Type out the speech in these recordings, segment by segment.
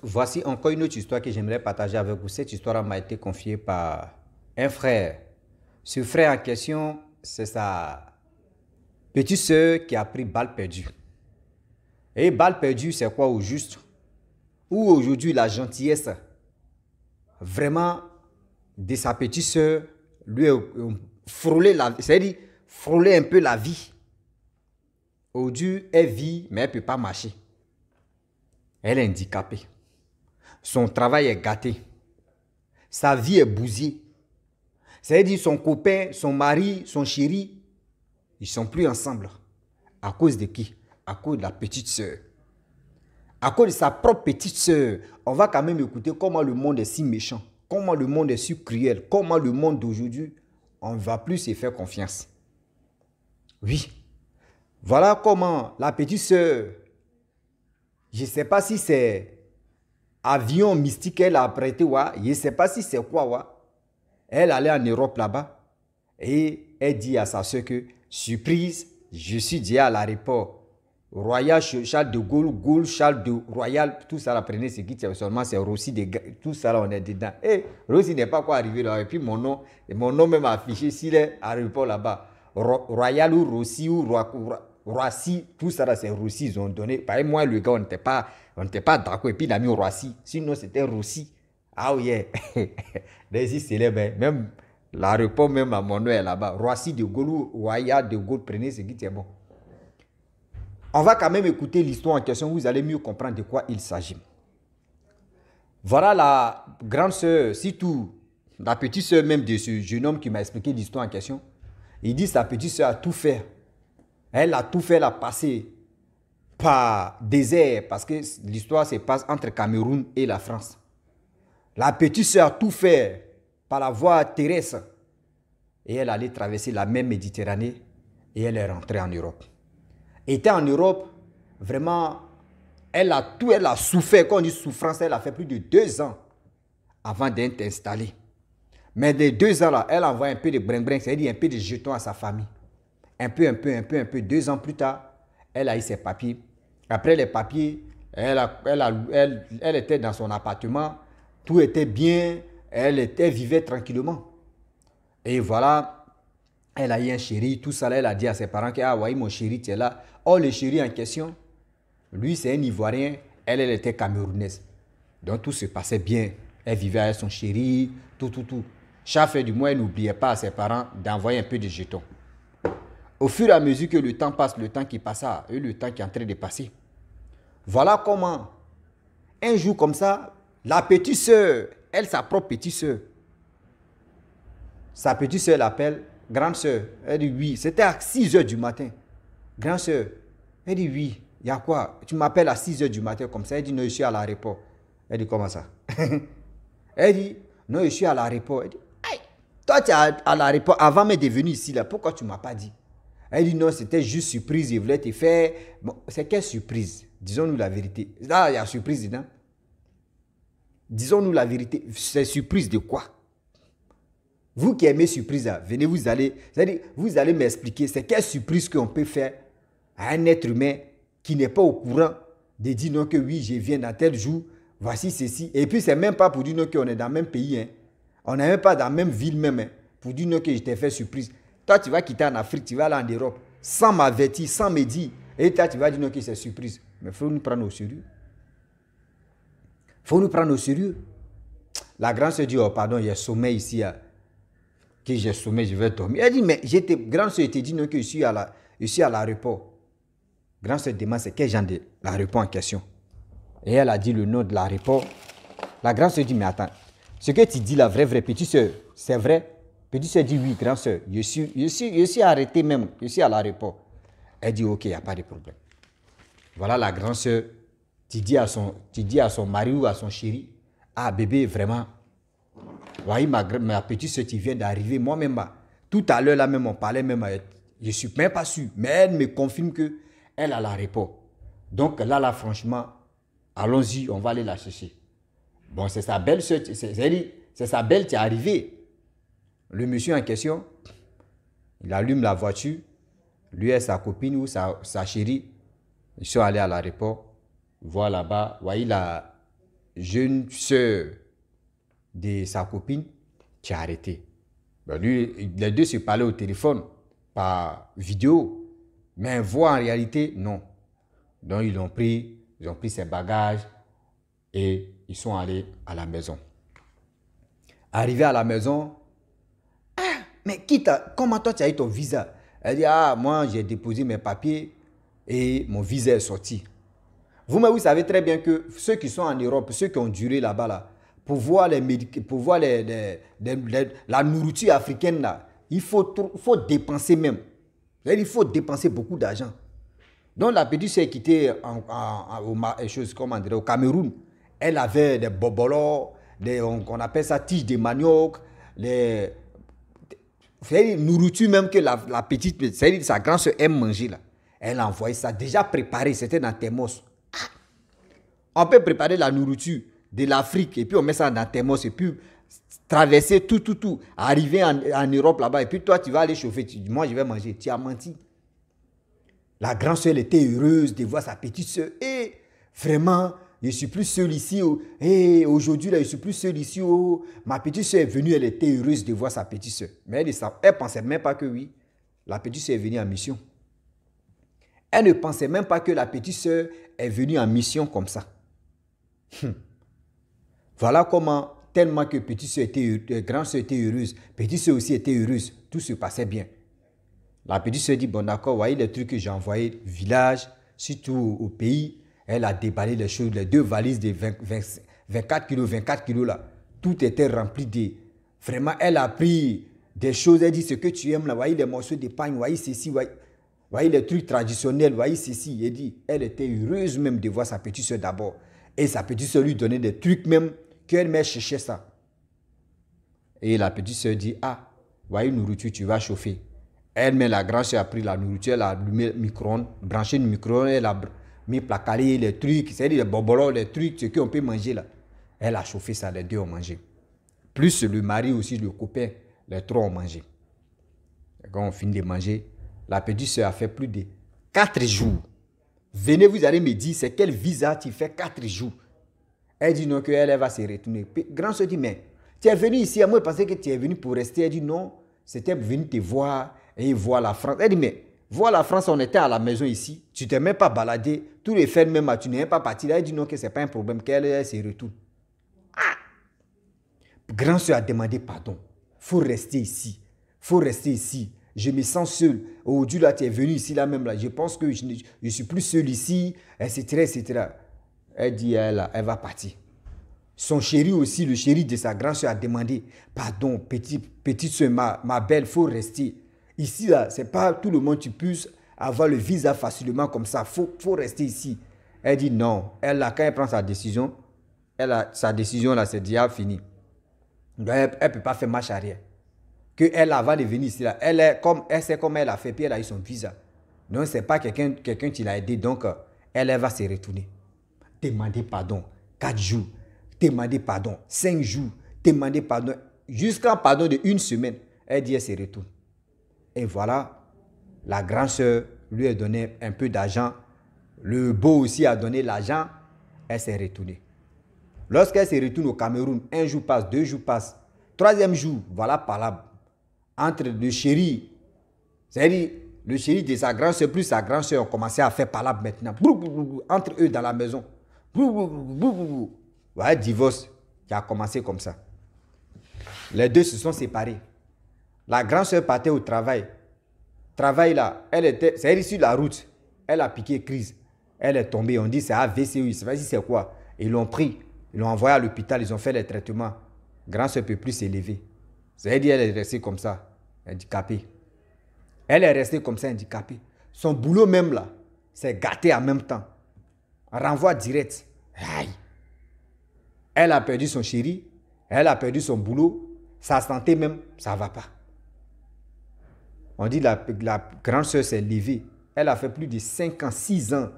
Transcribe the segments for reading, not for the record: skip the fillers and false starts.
Voici encore une autre histoire que j'aimerais partager avec vous. Cette histoire m'a été confiée par un frère. Ce frère en question, c'est sa petite sœur qui a pris balle perdue. Et balle perdue, c'est quoi au juste? Ou aujourd'hui la gentillesse vraiment de sa petite sœur lui a frôlé la vie, c'est-à-dire frôler un peu la vie. Aujourd'hui, elle vit, mais elle ne peut pas marcher. Elle est handicapée. Son travail est gâté. Sa vie est bousillée. C'est-à-dire son copain, son mari, son chéri, ils ne sont plus ensemble. À cause de qui? À cause de la petite sœur. À cause de sa propre petite sœur. On va quand même écouter comment le monde est si méchant. Comment le monde est si cruel. Comment le monde d'aujourd'hui, on ne va plus se faire confiance. Oui. Voilà comment la petite sœur, je ne sais pas si c'est avion mystique qu'elle a prêté, je ne sais pas si c'est quoi. Elle allait en Europe là-bas et elle dit à sa soeur que, surprise, je suis déjà à l'aéroport. Royal Charles de Gaulle, Charles de Royal, tout ça, là, prenez ce qui seulement, c'est Rossi, tout ça, là, on est dedans. Et Rossi n'est pas quoi arrivé là. Et puis mon nom même affiché s'il est à l'aéroport là-bas. Royal ou Rossi ou Roissy, tout ça, là, c'est Rossi, ils ont donné. Par exemple, moi, le gars, on n'était pas d'accord. Et puis il a mis Roissy. Sinon, c'était Rossi. Ah oui, yeah. Des célèbres, même l'aéroport, même à mon nom est là-bas. Roissy de Gaulle ou Royal de Gaulle, prenez ce qui est bon. On va quand même écouter l'histoire en question, vous allez mieux comprendre de quoi il s'agit. Voilà la grande sœur, surtout la petite sœur même de ce jeune homme qui m'a expliqué l'histoire en question. Il dit que sa petite sœur a tout fait. Elle a tout fait, elle a passé par désert parce que l'histoire se passe entre Cameroun et la France. La petite sœur a tout fait par la voie terrestre et elle allait traverser la même Méditerranée et elle est rentrée en Europe. Était en Europe, vraiment, elle a souffert. Quand on dit souffrance, elle a fait plus de 2 ans avant d'être installée. Mais des 2 ans là, elle envoie un peu de brin-brin, c'est-à-dire un peu de jetons à sa famille. Un peu. 2 ans plus tard, elle a eu ses papiers. Après les papiers, elle était dans son appartement, tout était bien, elle vivait tranquillement. Et voilà. Elle a eu un chéri, tout ça, elle a dit à ses parents que, ah oui, mon chéri, tu es là. Or, le chéri en question, lui, c'est un Ivoirien, elle était camerounaise. Donc, tout se passait bien. Elle vivait avec son chéri, tout. Chaque fin du mois, elle n'oubliait pas à ses parents d'envoyer un peu de jetons. Au fur et à mesure que le temps passe, le temps qui passa, et le temps qui est en train de passer. Voilà comment, un jour comme ça, la petite sœur, elle, sa propre petite sœur, sa petite sœur l'appelle grande sœur. Elle dit oui. C'était à 6 h du matin. Grande sœur. Elle dit oui. Il y a quoi? Tu m'appelles à 6 h du matin comme ça. Elle dit non, je suis à l'aéroport. Elle dit comment ça? Elle dit non, je suis à l'aéroport. Elle dit aïe, toi tu es à l'aéroport avant même de venir ici là. Pourquoi tu ne m'as pas dit? Elle dit non, c'était juste surprise. Je voulais te faire. Bon, c'est quelle surprise? Disons-nous la vérité. Là, il y a surprise dedans. Disons-nous la vérité. C'est surprise de quoi? Vous qui aimez surprise, venez, vous allez m'expliquer c'est quelle surprise qu'on peut faire à un être humain qui n'est pas au courant de dire non que oui, je viens dans tel jour, voici ceci. Et puis, c'est même pas pour dire non qu'on est dans le même pays. Hein. On n'est même pas dans la même ville même. Hein, pour dire non que je t'ai fait surprise. Toi, tu vas quitter en Afrique, tu vas aller en Europe, sans m'avertir, sans me dire. Et toi, tu vas dire non que c'est surprise. Mais il faut nous prendre au sérieux. Il faut nous prendre au sérieux. La grande se dit, oh pardon, il y a sommeil ici. Que j'ai sommeil, je vais dormir. Elle dit, mais grande soeur te dit non que je suis à l'aéroport. Grande soeur demande c'est quel genre de l'aéroport en question. Et elle a dit le nom de l'aéroport. La grande soeur dit, mais attends, ce que tu dis la vraie petite soeur, c'est vrai? Petite soeur dit oui, grande soeur, je suis arrêté même, je suis à l'aéroport. Elle dit ok, il n'y a pas de problème. Voilà la grande soeur, tu dis à son mari ou à son chéri, ah bébé, vraiment, voyez, ma petite soeur, tu viens d'arriver. Moi-même, tout à l'heure, là même, on parlait même. Je ne suis même pas sûr. Mais elle me confirme qu'elle est à l'aéroport. Donc là, franchement, allons-y, on va aller la chercher. Bon, c'est sa belle soeur, c'est sa belle qui est arrivée. Le monsieur en question, il allume la voiture. Lui et sa copine ou sa chérie, ils sont allés à l'aéroport. Ils voient là-bas, voyez jeune soeur de sa copine qui a arrêté. Ben lui, les deux se parlaient au téléphone par vidéo, mais voix en réalité, non. Donc ils ont pris ses bagages et ils sont allés à la maison. Arrivé à la maison, ah, mais comment toi tu as eu ton visa? Elle dit, ah, moi j'ai déposé mes papiers et mon visa est sorti. Vous savez très bien que ceux qui sont en Europe, ceux qui ont duré là-bas, là, pour voir la nourriture africaine, là, il faut dépenser même. Il faut dépenser beaucoup d'argent. Donc la petite soeur qui était au Cameroun, elle avait des bobolos, on appelle ça tiges de manioc, nourriture même que la petite, c'est-à-dire sa grand-soeur aime manger là. Elle a envoyé ça déjà préparé, c'était dans thermos. On peut préparer la nourriture de l'Afrique et puis on met ça dans thermos et puis traverser tout, arriver en Europe là-bas et puis toi tu vas aller chauffer, tu dis moi je vais manger, tu as menti. La grande-sœur était heureuse de voir sa petite soeur et vraiment je suis plus seule ici. Et aujourd'hui, là, je suis plus seule ici. Ma petite soeur est venue, elle était heureuse de voir sa petite soeur. Mais elle ne pensait même pas que oui, la petite soeur est venue en mission. Elle ne pensait même pas que la petite soeur est venue en mission comme ça. Voilà comment, tellement que petite soeur grande soeur était heureuse, petite soeur aussi était heureuse, tout se passait bien. La petite soeur dit, bon d'accord, voyez les trucs que j'ai envoyés, village, surtout au pays. Elle a déballé les choses, les 2 valises de 24 kilos là. Tout était rempli de... Vraiment, elle a pris des choses, elle dit ce que tu aimes là, voyez les morceaux de pain, voyez ceci, voyez les trucs traditionnels, voyez ceci. Elle dit, elle était heureuse même de voir sa petite soeur d'abord. Et sa petite soeur lui donnait des trucs même, qu'elle-même cherchait ça. Et la petite soeur dit, ah, voyez nourriture, tu vas chauffer. Elle-même, la grande soeur a pris la nourriture, elle a allumé le micro-ondes, branché le micro-ondes, elle a mis placardé les trucs, c'est-à-dire les bobolos, les trucs, ce qu'on peut manger là. Elle a chauffé ça, les deux ont mangé. Plus le mari aussi, le copain, les 3 ont mangé. Et quand on finit de manger, la petite soeur a fait plus de 4 jours. Venez, vous allez me dire, c'est quel visa tu fais 4 jours? Elle dit non, qu'elle va se retourner. Grand soeur dit, mais tu es venu ici, moi je pensais que tu es venu pour rester. Elle dit non, c'était pour venir te voir et voir la France. Elle dit, mais voir la France, on était à la maison ici, tu ne t'es même pas baladé, tous les fêtes même, tu n'es pas parti. Elle dit non, que ce n'est pas un problème, qu'elle se retourne. Ah! Grand soeur a demandé pardon. Il faut rester ici. Il faut rester ici. Je me sens seul. Aujourd'hui, là, tu es venu ici, là même, là. Je pense que je suis plus seul ici, etc., etc. Elle dit, elle va partir. Son chéri aussi, le chéri de sa grande soeur a demandé, pardon, petite soeur, ma belle, il faut rester. Ici, là, ce n'est pas tout le monde qui puisse avoir le visa facilement comme ça. Il faut rester ici. Elle dit non. Elle, là, quand elle prend sa décision, sa décision, là, c'est déjà fini. Donc, elle ne peut pas faire marche arrière. Que elle, avant de venir ici, là, elle sait comment elle a fait, puis elle a eu son visa. Donc, ce n'est pas quelqu'un qui l'a aidé. Donc, elle va se retourner. Demander pardon. 4 jours. Demander pardon. 5 jours. Demander pardon. Jusqu'à pardon de 1 semaine. Elle dit, elle se retourne. Et voilà, la grande sœur lui a donné un peu d'argent. Le beau aussi a donné l'argent. Elle s'est retournée. Lorsqu'elle se retourne au Cameroun, 1 jour passe, 2 jours passent. 3e jour, voilà palabre. Entre le chéri, c'est-à-dire le chéri de sa grande sœur plus sa grande sœur ont commencé à faire palabre maintenant. Entre eux dans la maison. Voilà, divorce qui a commencé comme ça. Les deux se sont séparés. La grande sœur partait au travail. Travail là, c'est sur la route. Elle a piqué crise. Elle est tombée. On dit c'est AVC. Je ne sais pas si c'est quoi. Ils l'ont pris. Ils l'ont envoyé à l'hôpital. Ils ont fait les traitements. Grande sœur ne peut plus s'élever. C'est-à-dire elle est restée comme ça, handicapée. Elle est restée comme ça, handicapée. Son boulot même là, c'est gâté en même temps. Renvoi direct. Aïe. Elle a perdu son chéri. Elle a perdu son boulot. Sa santé même, ça ne va pas. On dit la grande sœur s'est levée. Elle a fait plus de 5 ans, 6 ans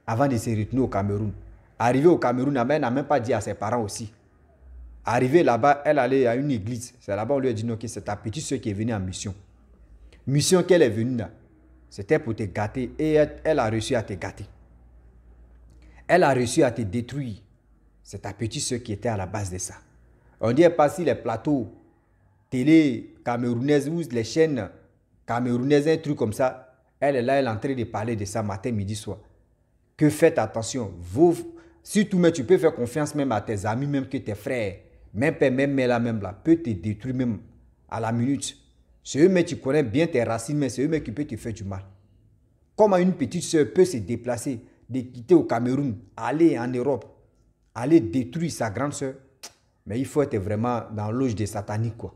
avant de se retourner au Cameroun. Arrivée au Cameroun, elle n'a même pas dit à ses parents aussi. Arrivée là-bas, elle allait à une église. C'est là-bas on lui a dit non, que c'est ta petite soeur qui est venue en mission. Mission qu'elle est venue là, c'était pour te gâter et elle a réussi à te gâter. Elle a réussi à te détruire. C'est ta petite soeur qui était à la base de ça. On dit pas si les plateaux télé camerounaises ou les chaînes camerounaises, un truc comme ça, elle est là, elle est en train de parler de ça matin, midi, soir. Que faites attention. Surtout, mais tu peux faire confiance même à tes amis, même que tes frères, même père, même mère, là, même là, peut te détruire même à la minute. C'est eux, mais tu connais bien tes racines, mais c'est eux, mais qui peut te faire du mal. Comment une petite soeur peut se déplacer, de quitter au Cameroun, aller en Europe, aller détruire sa grande soeur? Mais il faut être vraiment dans l'auge des sataniques, quoi.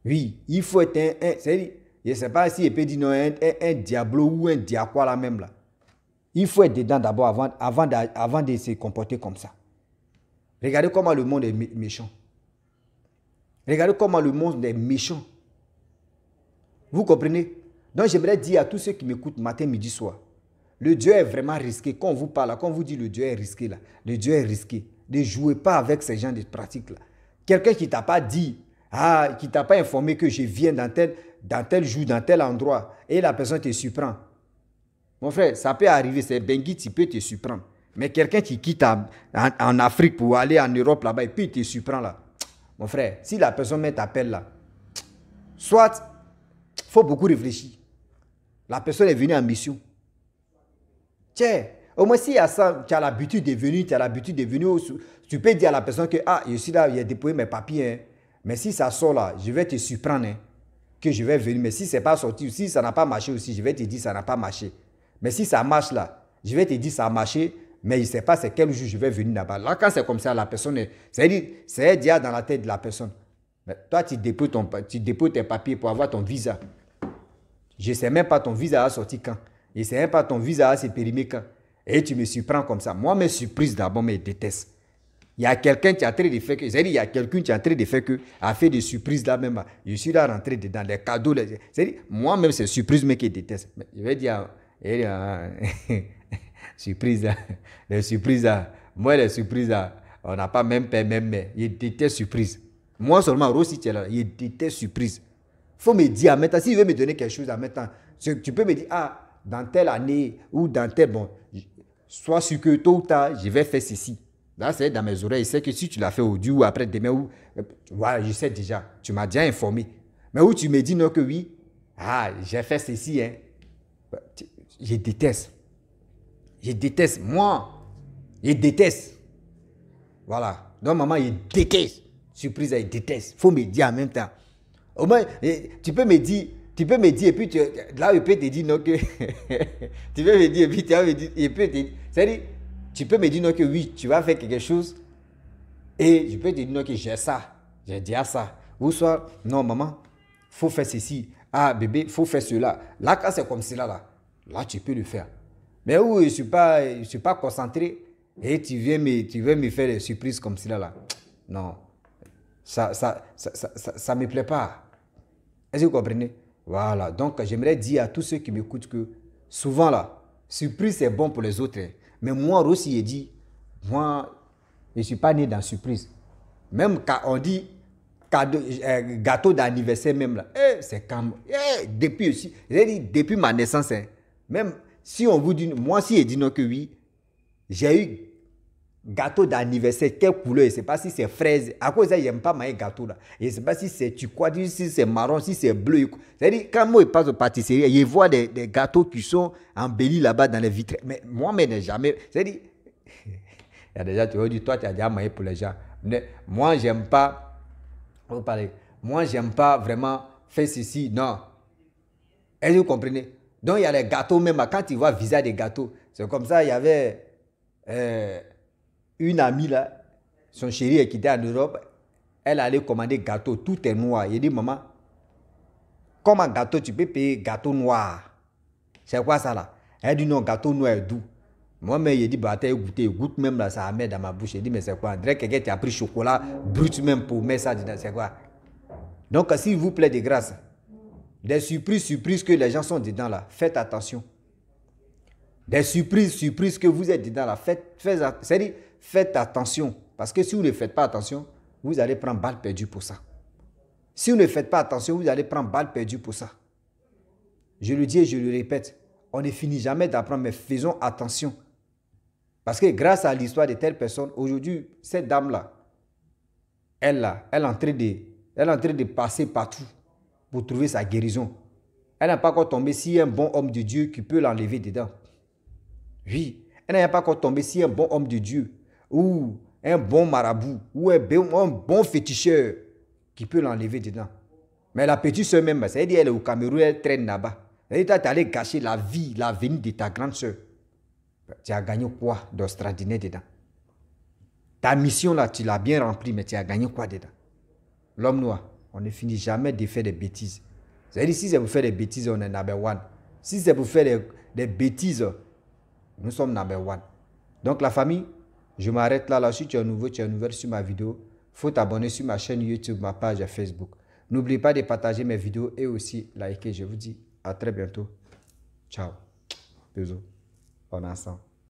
Oui, il faut être je ne sais pas si il peut dire non, un diablo ou un diaqua là même là. Il faut être dedans d'abord avant de se comporter comme ça. Regardez comment le monde est méchant. Regardez comment le monde est méchant. Vous comprenez? Donc j'aimerais dire à tous ceux qui m'écoutent matin, midi, soir, le Dieu est vraiment risqué. Quand on vous parle, quand on vous dit le Dieu est risqué là, le Dieu est risqué. Ne jouez pas avec ces gens de pratiques là. Quelqu'un qui ne t'a pas dit, qui ne t'a pas informé que je viens dans tel jour, dans tel endroit, et la personne te surprend. Mon frère, ça peut arriver, c'est Bengui, tu peux te surprendre. Mais quelqu'un qui quitte en Afrique pour aller en Europe là-bas, et puis il te surprend là. Mon frère, si la personne t'appelle là, soit, il faut beaucoup réfléchir. La personne est venue en mission. Tiens, au moins si tu as l'habitude de venir, tu peux dire à la personne que, je suis là, il a déposé mes papiers, hein. Mais si ça sort là, je vais te surprendre, hein, que je vais venir. Mais si ce n'est pas sorti, si ça n'a pas marché aussi, je vais te dire ça n'a pas marché. Mais si ça marche là, je vais te dire ça a marché, mais il ne sait pas c'est quel jour je vais venir là-bas. Là, quand c'est comme ça, la personne, c'est déjà dans la tête de la personne. Mais toi, tu déposes tes papiers pour avoir ton visa. Je ne sais même pas ton visa a sorti quand. Je ne sais même pas ton visa a se périmé quand. Et tu me surprends comme ça. Moi, mes surprises d'abord, mais je déteste. Il y a quelqu'un qui est en train de faire que, c'est-à-dire, il y a quelqu'un qui est en train de faire que, a fait des surprises là même. Je suis là rentré dedans, les cadeaux. C'est-à-dire, moi-même, c'est surprise, mais que je déteste. Mais je vais dire, surprise là, les surprises là, moi, les surprises là, on n'a pas même peur, même mère. Je déteste surprise. Moi seulement, Rossi, tu es là, je déteste surprise. Il faut me dire, maintenant, si tu veux me donner quelque chose, maintenant, tu peux me dire, dans telle année ou dans tel, bon, sois sûr que tôt ou tard, je vais faire ceci. Là, c'est dans mes oreilles. Je sais que si tu l'as fait aujourd'hui ou après demain, voilà, je sais déjà. Tu m'as déjà informé. Mais où tu me dis non que oui, j'ai fait ceci, hein. Je déteste. Je déteste. Moi, je déteste. Voilà. Donc, maman, je déteste. Surprise, je déteste. Il faut me dire en même temps. Au moins, tu peux me dire, et puis là, il peut te dire non que. Tu peux me dire, et puis tu vas me dire, il peut te dire. C'est-à-dire, tu peux me dire non que oui, tu vas faire quelque chose. Et je peux te dire non que j'ai ça. J'ai déjà ça. Ou soit, non, maman, il faut faire ceci. Bébé, il faut faire cela. Là, quand c'est comme cela, là, tu peux le faire. Mais où je ne suis pas concentré et tu veux me faire des surprises comme cela, là. Non. Ça me plaît pas. Est-ce que vous comprenez? Voilà. Donc, j'aimerais dire à tous ceux qui m'écoutent que souvent, là, surprise, c'est bon pour les autres. Mais moi aussi, j'ai dit, moi, je ne suis pas né dans surprise. Même quand on dit gâteau d'anniversaire même là, c'est comme, depuis ma naissance, hein, même si on vous dit, moi si je dis non que oui, j'ai eu gâteau d'anniversaire, quelle couleur, je ne sais pas si c'est fraise, à cause de ça, je n'aime pas manger gâteau là, je ne sais pas si c'est turquoise, si c'est marron, si c'est bleu, c'est-à-dire quand moi je passe aux pâtisseries, je vois des gâteaux qui sont embellis là-bas dans les vitrines, mais moi-même, je jamais, c'est-à-dire, il y a déjà, tu vas dire, toi tu as déjà mangé pour les gens, mais moi j'aime pas, vous parlez. Moi, j'aime pas vraiment faire ceci. Non. Est-ce que vous comprenez? Donc, il y a les gâteaux même. Quand tu vois visage des gâteaux, c'est comme ça, il y avait une amie là, son chéri qui était en Europe, elle allait commander gâteau, tout est noir. Il dit, maman, comment gâteau, tu peux payer gâteau noir? C'est quoi ça là? Elle dit, non, gâteau noir est doux. Moi-même, il dit, bah, t'as goûté, goûte même là, ça met dans ma bouche. Il dit, mais c'est quoi? On dirait que quelqu'un qui a pris chocolat brut même pour mettre ça dedans, c'est quoi? Donc, s'il vous plaît, de grâce, des surprises que les gens sont dedans là, faites attention. Des surprises que vous êtes dedans là, faites attention. Parce que si vous ne faites pas attention, vous allez prendre balle perdue pour ça. Si vous ne faites pas attention, vous allez prendre balle perdue pour ça. Je le dis et je le répète, on ne finit jamais d'apprendre, mais faisons attention. Parce que grâce à l'histoire de telle personne, aujourd'hui, cette dame-là, elle est en train de passer partout pour trouver sa guérison. Elle n'a pas encore tombé si un bon homme de Dieu qui peut l'enlever dedans. Oui, elle n'a pas encore tombé si un bon homme de Dieu ou un bon marabout ou un bon féticheur qui peut l'enlever dedans. Mais la petite soeur même, ça veut dire elle est au Cameroun, elle traîne là-bas. Ça veut dire que tu es allé gâcher la vie, l'avenir de ta grande soeur. Tu as gagné quoi d'extraordinaire dedans? Ta mission là, tu l'as bien remplie, mais tu as gagné quoi dedans? L'homme noir, on ne finit jamais de faire des bêtises. C'est-à-dire, si c'est pour faire des bêtises, on est number one. Si c'est pour faire des bêtises, nous sommes number one. Donc la famille, je m'arrête là. Si tu es nouveau, tu es nouvelle sur ma vidéo, il faut t'abonner sur ma chaîne YouTube, ma page Facebook. N'oublie pas de partager mes vidéos et aussi liker. Je vous dis à très bientôt. Ciao. Bisous. On est ensemble.